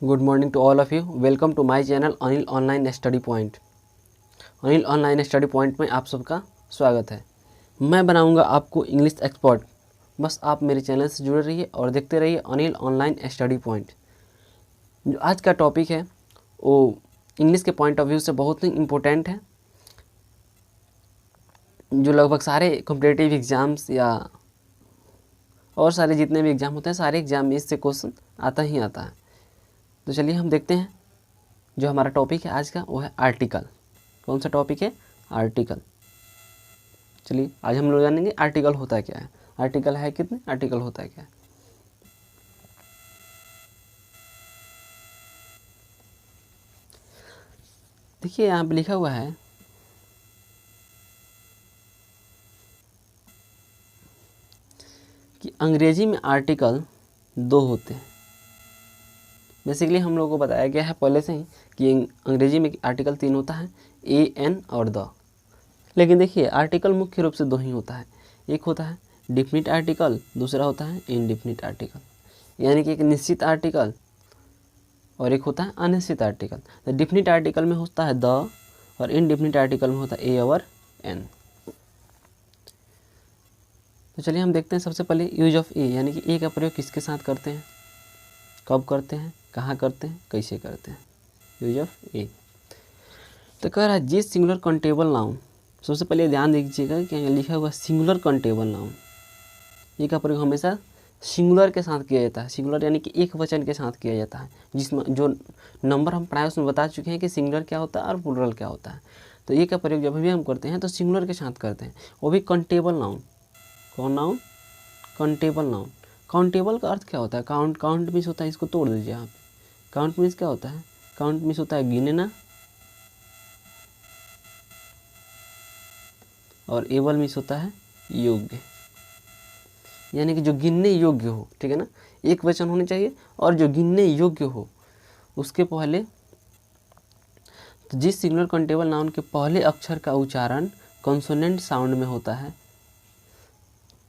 Good morning to all of you. Welcome to my channel Anil online study point. Anil online study point में आप सबका स्वागत है। मैं बनाऊंगा आपको इंग्लिश एक्सपर्ट। बस आप मेरे चैनल से जुड़े रहिए और देखते रहिए अनिल ऑनलाइन स्टडी पॉइंट। जो आज का टॉपिक है वो इंग्लिश के पॉइंट ऑफ व्यू से बहुत ही इम्पोर्टेंट है, जो लगभग सारे कॉम्पिटिटिव एग्ज़ाम्स या और सारे जितने भी एग्ज़ाम होते हैं सारे एग्ज़ाम में इससे क्वेश्चन आता ही आता है। तो चलिए हम देखते हैं। जो हमारा टॉपिक है आज का वो है आर्टिकल। कौन सा टॉपिक है? आर्टिकल। चलिए आज हम लोग जानेंगे आर्टिकल होता क्या है। आर्टिकल है कितने, आर्टिकल होता है क्या है। देखिए यहाँ पे लिखा हुआ है कि अंग्रेजी में आर्टिकल दो होते हैं। बेसिकली हम लोगों को बताया गया है पहले से ही कि अंग्रेजी में आर्टिकल 3 होता है, ए, एन और द। लेकिन देखिए आर्टिकल मुख्य रूप से दो ही होता है। एक होता है डिफिनिट आर्टिकल, दूसरा होता है इनडिफिनिट आर्टिकल। यानी कि एक निश्चित आर्टिकल और एक होता है अनिश्चित आर्टिकल। तो डिफिनिट आर्टिकल में होता है द और इनडिफिनिट आर्टिकल में होता है ए और एन। तो चलिए हम देखते हैं सबसे पहले यूज ऑफ ए, यानी कि ए का प्रयोग किसके साथ करते हैं, कब करते हैं, कहाँ करते हैं, कैसे करते हैं। यूज ऑफ ए तो कह रहा है जिस सिंगुलर काउंटेबल नाउन। सबसे पहले ध्यान दीजिएगा कि यहाँ लिखा हुआ सिंगुलर काउंटेबल नाउन, ये का प्रयोग हमेशा सिंगुलर के साथ किया जाता है। सिंगुलर यानी कि एक वचन के साथ किया जाता है, जिसमें जो नंबर हम पढ़ाए उसमें बता चुके हैं कि सिंगुलर क्या होता है और प्लूरल क्या होता है। तो ये का प्रयोग जब भी हम करते हैं तो सिंगुलर के साथ करते हैं, वो भी काउंटेबल नाउन। कौन नाउन? Countable noun. काउंटेबल का अर्थ क्या होता है? काउंट, काउंट मीन्स होता है, इसको तोड़ दीजिए आप। काउंट मीन्स क्या होता है? काउंट मीन्स होता है गिनना, और एबल मीन्स होता है योग्य, यानी कि जो गिनने योग्य हो। ठीक है ना, एक वचन होने चाहिए और जो गिनने योग्य हो उसके पहले। तो जिस सिंगुलर काउंटेबल नाउन के पहले अक्षर का उच्चारण कॉन्सोनेंट साउंड में होता है,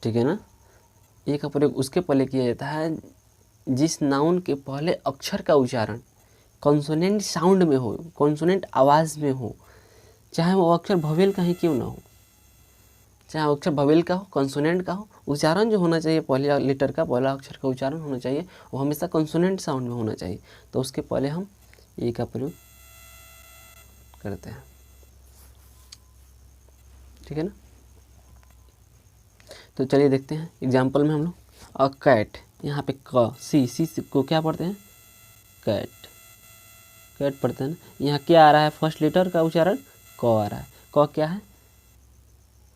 ठीक है ना, ए का प्रयोग उसके पहले किया जाता है जिस नाउन के पहले अक्षर का उच्चारण कॉन्सोनेंट साउंड में हो, कॉन्सोनेंट आवाज़ में हो, चाहे वो अक्षर भवेल का ही क्यों ना हो, चाहे अक्षर भवेल का हो, कॉन्सोनेंट का हो, उच्चारण जो होना चाहिए पहले लेटर का, पहला अक्षर का उच्चारण होना चाहिए वो हमेशा कॉन्सोनेंट साउंड में होना चाहिए। तो उसके पहले हम ए का प्रयोग करते हैं। ठीक है ना। तो चलिए देखते हैं एग्जाम्पल में हम लोग अ कैट, यहाँ पे क सी को क्या पढ़ते हैं? कैट, कैट पढ़ते हैं ना। यहाँ क्या आ रहा है? फर्स्ट लेटर का उच्चारण क आ रहा है। क क्या है?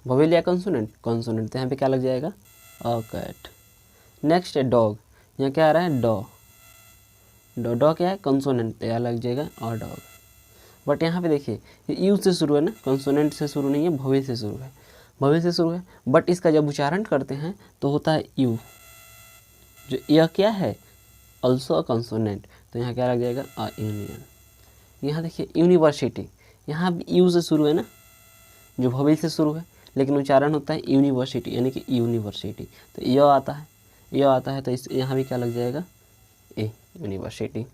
भवेल या कॉन्सोनेंट? कॉन्सोनेंट। तो यहाँ पे क्या लग जाएगा? A cat. नेक्स्ट है डॉग, यहाँ क्या आ रहा है? डॉ। डॉ, डॉ क्या है? कॉन्सोनेंट, तो यहाँ लग जाएगा अ डॉग। बट यहाँ पे देखिए ये यू से शुरू है ना, कॉन्सोनेंट से शुरू नहीं है, भवेल से शुरू है, भवेल से शुरू है। बट इसका जब उच्चारण करते हैं तो होता है यू। जो यह क्या है? ऑल्सो अ कॉन्सोनेंट, तो यहाँ क्या लग जाएगा? A union. यहाँ देखिए यूनिवर्सिटी, यहाँ भी यू से शुरू है ना, जो भवेल से शुरू है, लेकिन उच्चारण होता है यूनिवर्सिटी, यानी कि यूनिवर्सिटी। तो यह आता है, यह आता है, तो इस यहाँ भी क्या लग जाएगा? ए, यूनिवर्सिटी।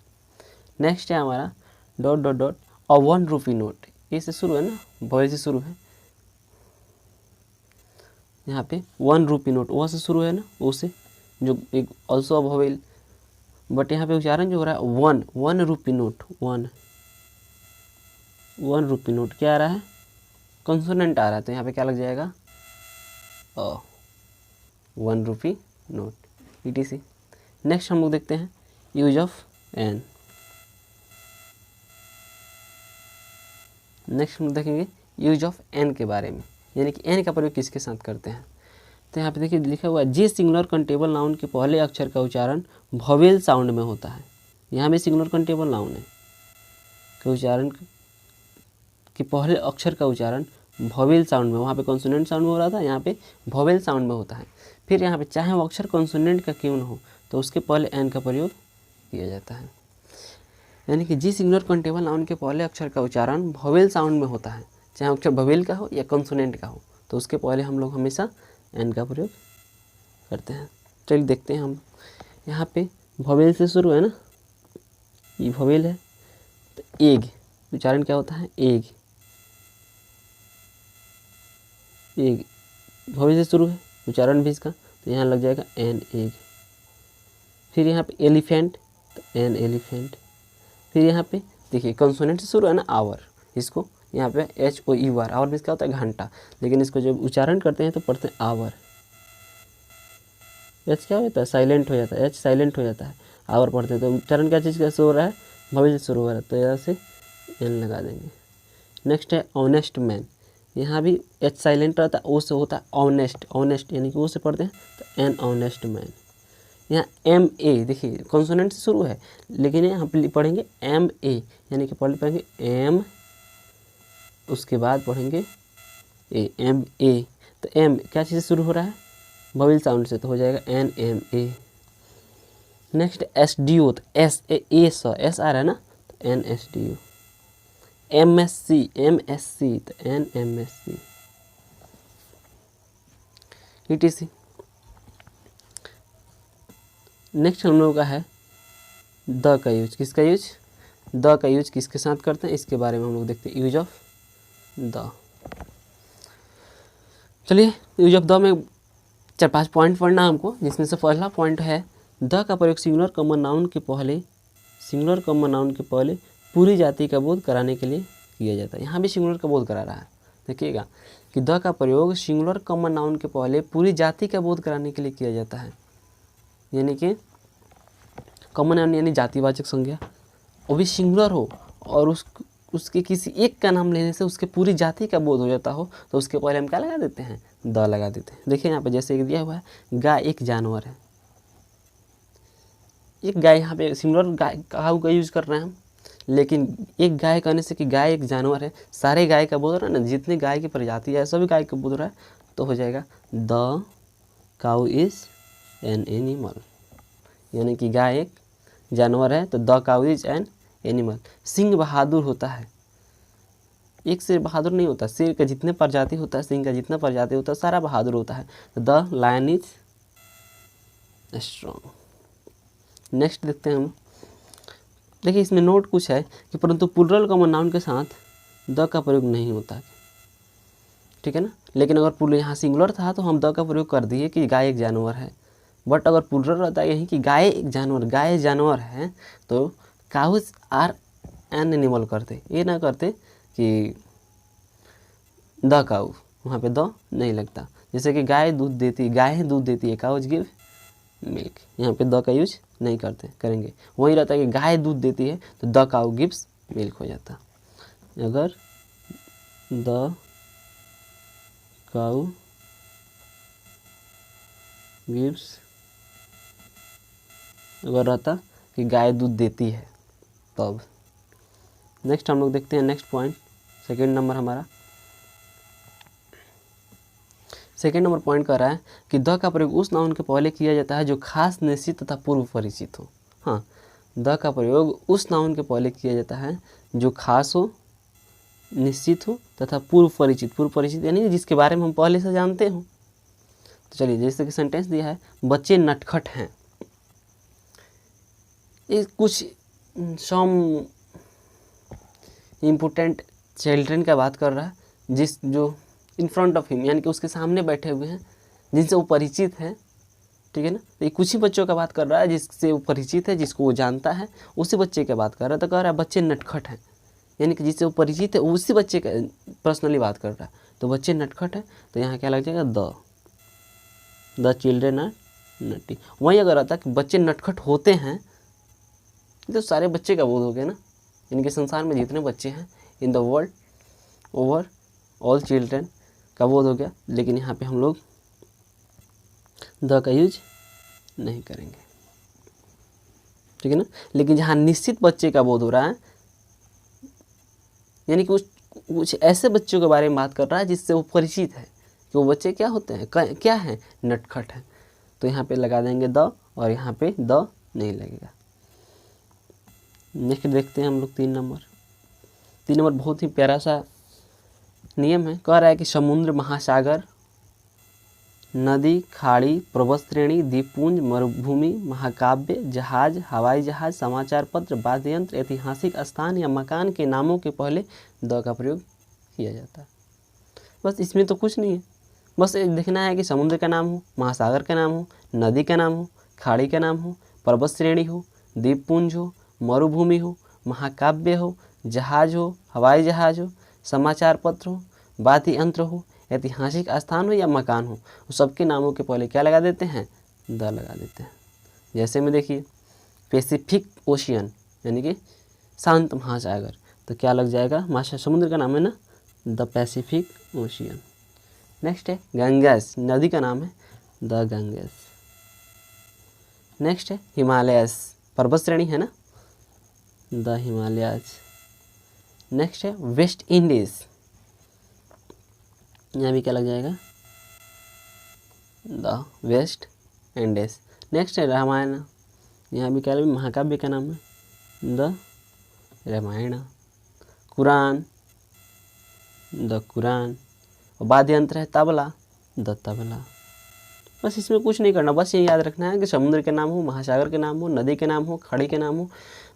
नेक्स्ट है हमारा डॉट डॉट डॉट अ 1 रुपी नोट, ए से शुरू है ना, भवेल से शुरू है। यहाँ पे 1 रुपी नोट, वो से शुरू है ना, वो से जो एक ऑल्सो अ भवेल। बट यहाँ पे उच्चारण जो हो रहा है 1 रुपी नोट, 1 रुपी नोट क्या आ रहा है? कॉन्सोनेंट आ रहा है, तो यहाँ पे क्या लग जाएगा? अ 1 रुपी नोट, ETC। नेक्स्ट हम लोग देखते हैं यूज ऑफ एन। नेक्स्ट हम देखेंगे यूज ऑफ एन के बारे में, यानी कि एन का प्रयोग किसके साथ करते हैं। तो यहाँ पे देखिए लिखा हुआ है जिस सिंगुलर काउंटेबल नाउन के पहले अक्षर का उच्चारण भवेल साउंड में होता है। यहाँ भी सिंगुलर काउंटेबल नाउन है के उच्चारण के पहले अक्षर का उच्चारण भवेल साउंड में, वहाँ पे कॉन्सोनेंट साउंड में हो रहा था, यहाँ पे भवेल साउंड में होता है। फिर यहाँ पे चाहे वो अक्षर कॉन्सोनेंट का क्यों न हो तो उसके पहले एन का प्रयोग किया जाता है। यानी कि जिस सिंगुलर काउंटेबल नाउन के पहले अक्षर का उच्चारण भवेल साउंड में होता है, चाहे अक्षर भवेल का हो या कॉन्सोनेंट का हो, तो उसके पहले हम लोग हमेशा एन का प्रयोग करते हैं। चलिए देखते हैं हम, यहाँ पे भवेल से शुरू है ना, ई वोवेल है। तो एग उच्चारण क्या होता है? एग। एग वोवेल से शुरू है उच्चारण भी इसका, तो यहाँ लग जाएगा एन एग। फिर यहाँ पे एलिफेंट, तो एन एलिफेंट। फिर यहाँ पे देखिए कंसोनेंट से शुरू है ना, आवर, इसको यहाँ पे H O U R, hour भी इसका होता है घंटा, लेकिन इसको जब उच्चारण करते हैं तो पढ़ते हैं आवर। एच क्या होता है? साइलेंट हो जाता है, एच साइलेंट हो जाता है, आवर पढ़ते हैं तो उच्चारण क्या चीज़ कैसे हो रहा है? भविष्य से शुरू हो रहा है, तो यहाँ से एन लगा देंगे। नेक्स्ट है ऑनेस्ट मैन, यहाँ भी एच साइलेंट रहता है, ओ से होता है ऑनेस्ट, ऑनेस्ट यानी कि ओ से पढ़ते हैं तो एन ऑनेस्ट मैन। यहाँ एम ए देखिए कॉन्सोनेंट से शुरू है, लेकिन यहाँ पे पढ़ेंगे एम ए, यानी कि पढ़ेंगे एम, उसके बाद पढ़ेंगे ए, एम ए। तो एम क्या चीज़ से शुरू हो रहा है? वोवेल साउंड से, तो हो जाएगा N M A. Next S D O, तो एस ए एस आ रहा है ना, तो N S D O. M S C, तो N M S C. ETC। Next हम लोगों का है द का यूज। किसका यूज? द का यूज किसके साथ करते हैं, इसके बारे में हम लोग देखते हैं। यूज ऑफ द, चलिए यूज ऑफ द में 4-5 पॉइंट पढ़ना हमको, जिसमें से पहला पॉइंट है द का प्रयोग सिंगुलर कॉमन नाउन के पहले, सिंगुलर कॉमन नाउन के पहले पूरी जाति का बोध कराने के लिए किया जाता है। यहाँ भी सिंगुलर का बोध करा रहा है, देखिएगा कि द का प्रयोग सिंगुलर कॉमन नाउन के पहले पूरी जाति का बोध कराने के लिए किया जाता है। यानी कि कॉमन नाउन यानी जातिवाचक संज्ञा, वो भी सिंगुलर हो और उसके किसी एक का नाम लेने से उसके पूरी जाति का बोध हो जाता हो, तो उसके पहले हम क्या लगा देते हैं? द लगा देते हैं। देखिए यहाँ पे जैसे एक दिया हुआ है, गाय एक जानवर है, एक गाय, यहाँ पे सिंगुलर गाय काऊ का यूज कर रहे हैं हम, लेकिन एक गाय कहने से कि गाय एक जानवर है, सारे गाय का बोध हो रहा है ना, जितने गाय की प्रजाति है सभी गाय का बोध हो रहा है, तो हो जाएगा the cow is an animal. यानी कि गाय एक जानवर है, तो the cow is an animal. सिंह बहादुर होता है, एक शेर बहादुर नहीं होता, शेर का जितने प्रजाति होता है, सिंह का जितना प्रजाति होता है, सारा बहादुर होता है, तो the lion is strong. Next देखते हैं हम, देखिए इसमें नोट कुछ है कि परंतु प्लूरल कॉमन नाउन के साथ द का प्रयोग नहीं होता है, ठीक है ना। लेकिन अगर प्लूरल यहाँ सिंगुलर था तो हम द का प्रयोग कर दिए कि गाय एक जानवर है, बट अगर प्लूरल रहता है यही कि गाय एक जानवर, गाय जानवर है, तो काउज आर एन एनिमल करते, ये ना करते कि द काउ, वहाँ पे द नहीं लगता। जैसे कि गाय दूध देती, गाय दूध देती है, काउज गिव मिल्क, यहाँ पे द का यूज नहीं करते, करेंगे। वही रहता है कि गाय दूध देती है तो द काउ गिव्स मिल्क हो जाता। अगर द काउ गिव्स, अगर रहता कि गाय दूध देती है तब। नेक्स्ट हम लोग देखते हैं नेक्स्ट पॉइंट, सेकेंड नंबर हमारा, सेकेंड नंबर पॉइंट कर रहा है कि द का प्रयोग उस नाउन के पहले किया जाता है जो खास, निश्चित तथा पूर्व परिचित हो। हाँ, द का प्रयोग उस नाउन के पहले किया जाता है जो खास हो, निश्चित हो तथा पूर्व परिचित। पूर्व परिचित यानी जिसके बारे में हम पहले से जानते हो। तो चलिए जैसे कि सेंटेंस दिया है, बच्चे नटखट हैं, ये कुछ सम इम्पोर्टेंट चिल्ड्रन का बात कर रहा है, जो इन फ्रंट ऑफ हिम, यानी कि उसके सामने बैठे हुए हैं, जिनसे वो परिचित है, ठीक है ना। तो ये कुछ ही बच्चों का बात कर रहा है जिससे वो परिचित है, जिसको वो जानता है, उसी बच्चे की बात कर रहा है। तो कह रहा है बच्चे नटखट हैं, यानी कि जिससे वो परिचित है उसी बच्चे का पर्सनली बात कर रहा है। तो बच्चे नटखट है, तो यहाँ क्या लग जाएगा? द चिल्ड्रेन आर नटी। वहीं अगर आता कि बच्चे नटखट होते हैं, तो सारे बच्चे का बोध हो गया ना, यानी कि संसार में जितने बच्चे हैं, in the world over all children का बोध हो गया। लेकिन यहाँ पे हम लोग द का यूज नहीं करेंगे, ठीक है ना। लेकिन जहाँ निश्चित बच्चे का बोध हो रहा है, यानी कि कुछ ऐसे बच्चों के बारे में बात कर रहा है जिससे वो परिचित है कि वो बच्चे क्या होते हैं, क्या हैं, नटखट हैं, तो यहाँ पे लगा देंगे द, और यहाँ पे द नहीं लगेगा। नेक्स्ट देखते हैं हम लोग 3 नंबर। 3 नंबर बहुत ही प्यारा सा नियम है, कह रहा है कि समुद्र, महासागर नदी, खाड़ी, पर्वत श्रेणी, द्वीपपुंज, मरुभूमि, महाकाव्य, जहाज, हवाई जहाज, समाचार पत्र, वाद्य यंत्र, ऐतिहासिक स्थान या मकान के नामों के पहले द का प्रयोग किया जाता है। बस इसमें तो कुछ नहीं है, बस देखना है कि समुद्र का नाम हो, महासागर का नाम हो, नदी का नाम हो, खाड़ी का नाम हो, पर्वत श्रेणी हो, द्वीपपुंज हो, मरुभूमि हो, महाकाव्य हो, जहाज हो, हवाई जहाज हो, समाचार पत्र हो, वाद्य यंत्र हो, ऐतिहासिक स्थान हो या मकान हो, सबके नामों के पहले क्या लगा देते हैं, द लगा देते हैं। जैसे में देखिए पैसिफिक ओशियन यानी कि शांत महासागर, तो क्या लग जाएगा, समुद्र का नाम है ना, द पैसिफिक ओशियन। नेक्स्ट है गंगेस, नदी का नाम है द गंगेस। नेक्स्ट है हिमालयस, पर्वत श्रेणी है ना, द हिमालयस। नेक्स्ट है वेस्ट इंडीज, यहाँ भी क्या लग जाएगा, द वेस्ट इंडीज। नेक्स्ट है रामायण, यहाँ भी क्या लगे, महाकाव्य का नाम है the Ramayan. Quran, the Quran. और वाद्य यंत्र है तबला, द तबला। बस इसमें कुछ नहीं करना, बस ये याद रखना है कि समुद्र के नाम हो, महासागर के नाम हो, नदी के नाम हो, खाड़ी के नाम हो,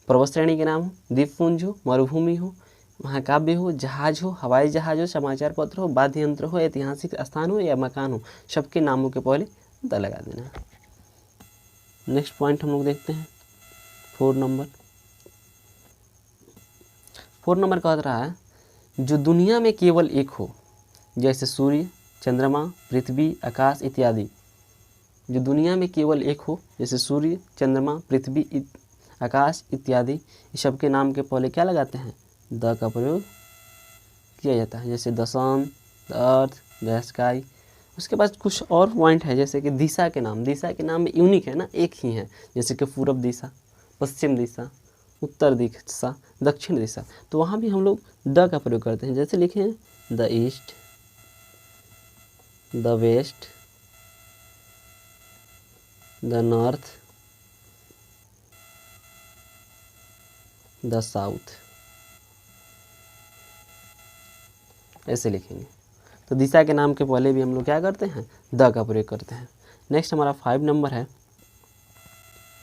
पर्वत श्रेणी के नाम हो, द्वीपपुंज हो, मरुभूमि हो, महाकाव्य हो, जहाज हो, हवाई जहाज हो, समाचार पत्र हो, वाद्य यंत्र हो, ऐतिहासिक स्थान हो या मकान हो, सबके नामों के पहले द लगा देना है। नेक्स्ट पॉइंट हम लोग देखते हैं 4 नंबर। 4 नंबर कह रहा है जो दुनिया में केवल एक हो, जैसे सूर्य, चंद्रमा, पृथ्वी, आकाश इत्यादि। जो दुनिया में केवल एक हो, जैसे सूर्य, चंद्रमा, पृथ्वी, आकाश इत्यादि, इस सब के नाम के पहले क्या लगाते हैं, द का प्रयोग किया जाता है। जैसे the sun, the earth, the sky. उसके बाद कुछ और पॉइंट है, जैसे कि दिशा के नाम, दिशा के नाम में यूनिक है ना, एक ही है, जैसे कि पूर्व दिशा, पश्चिम दिशा, उत्तर दिशा, दक्षिण दिशा, तो वहाँ भी हम लोग द का प्रयोग करते हैं। जैसे लिखे हैं the east, the west, the north, the south, ऐसे लिखेंगे। तो दिशा के नाम के पहले भी हम लोग क्या करते हैं, द का प्रयोग करते हैं। नेक्स्ट हमारा 5 नंबर है,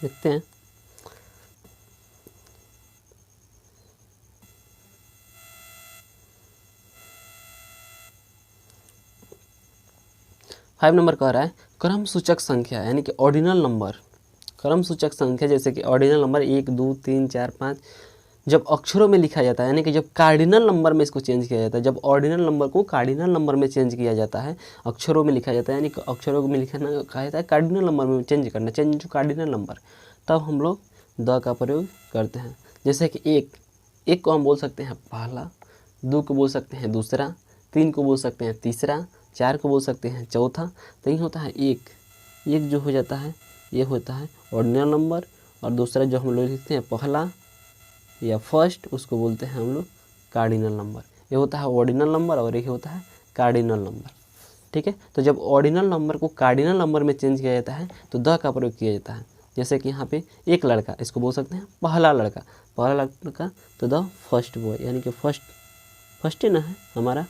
देखते हैं। फाइव नंबर कह रहा है क्रम सूचक संख्या यानी कि ऑर्डिनल नंबर। क्रम सूचक संख्या जैसे कि ऑर्डिनल नंबर 1 2 3 4 5 जब अक्षरों में लिखा जाता है, यानी कि जब कार्डिनल नंबर में इसको चेंज किया जाता है, जब ऑर्डिनल नंबर को कार्डिनल नंबर में चेंज किया जाता है, अक्षरों में लिखा जाता है, यानी कि अक्षरों में लिखना कहा जाता है कार्डिनल नंबर में चेंज करना, चेंज टू कार्डिनल नंबर, तब हम लोग द का प्रयोग करते हैं। जैसे कि एक को हम बोल सकते हैं पहला, 2 को बोल सकते हैं दूसरा, 3 को बोल सकते हैं तीसरा, 4 को बोल सकते हैं चौथा। तो ये होता है एक जो हो जाता है ये होता है ऑर्डिनल नंबर, और दूसरा जो हम लोग लिखते हैं पहला या फर्स्ट, उसको बोलते हैं हम लोग कार्डिनल नंबर। ये होता है ऑर्डिनल नंबर और ये होता है कार्डिनल नंबर। ठीक है, तो जब ऑर्डिनल नंबर को कार्डिनल नंबर में चेंज किया जाता है तो द का प्रयोग किया जाता है। जैसे कि यहाँ पे एक लड़का, इसको बोल सकते हैं पहला लड़का, तो द फर्स्ट बॉय, यानी कि फर्स्ट है ना है हमारा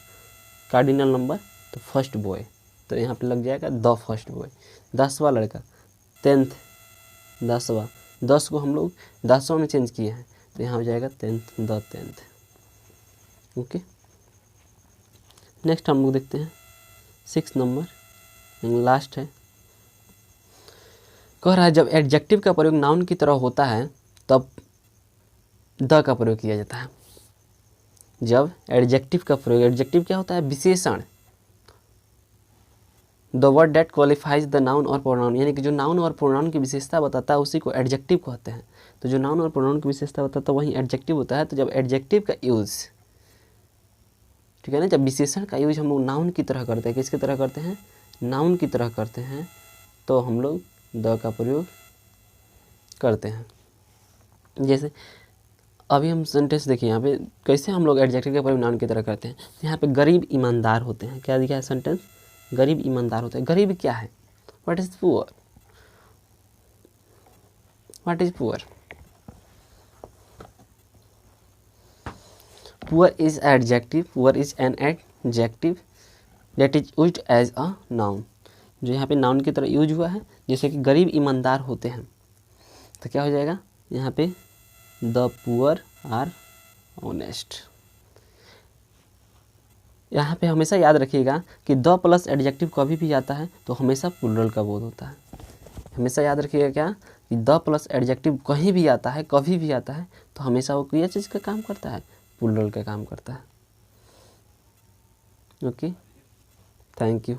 कार्डिनल नंबर, तो फर्स्ट बॉय, तो यहाँ पे लग जाएगा द फर्स्ट बॉय। 10वां लड़का, 10th, 10वां, 10 को हम लोग 10वां में चेंज किए हैं, तो यहाँ हो जाएगा 10th, the 10th। Okay, next हम लोग देखते हैं 6 नंबर, लास्ट है। कह रहा है जब एडजेक्टिव का प्रयोग नाउन की तरह होता है तब द का प्रयोग किया जाता है। जब एडजेक्टिव का प्रयोग, एडजेक्टिव क्या होता है, विशेषण, the word that qualifies the noun और प्रोनाउन, यानी कि जो नाउन और प्रोनाउन की विशेषता बताता है उसी को एडजेक्टिव कहते हैं। तो जो नाउन और प्रोनाउन की विशेषता बताता है वही एडजेक्टिव होता है। तो जब एडजेक्टिव का यूज़, ठीक है ना, जब विशेषण का यूज हम लोग नाउन की तरह करते हैं, किसकी तरह करते हैं, नाउन की तरह करते हैं, तो हम लोग द का प्रयोग करते हैं। जैसे अभी हम सेंटेंस देखिए, यहाँ पे कैसे हम लोग एडजेक्टिव का प्रयोग नाउन की तरह करते हैं। यहाँ पे गरीब ईमानदार होते हैं, क्या दिखा है सेंटेंस, गरीब ईमानदार होते हैं। गरीब क्या है, what is poor, what is poor, poor is adjective, poor is an adjective that is used as a noun, जो यहाँ पे नाउन की तरह यूज हुआ है, जैसे कि गरीब ईमानदार होते हैं, तो क्या हो जाएगा यहाँ पे द पुअर आर ऑनेस्ट। यहाँ पे हमेशा याद रखिएगा कि द प्लस एडजेक्टिव कभी भी आता है तो हमेशा प्लूरल का बोध होता है। हमेशा याद रखिएगा क्या कि द प्लस एडजेक्टिव कहीं भी आता है, कभी भी आता है, तो हमेशा वो किस चीज़ का काम करता है, प्लूरल का काम करता है। Okay, thank you.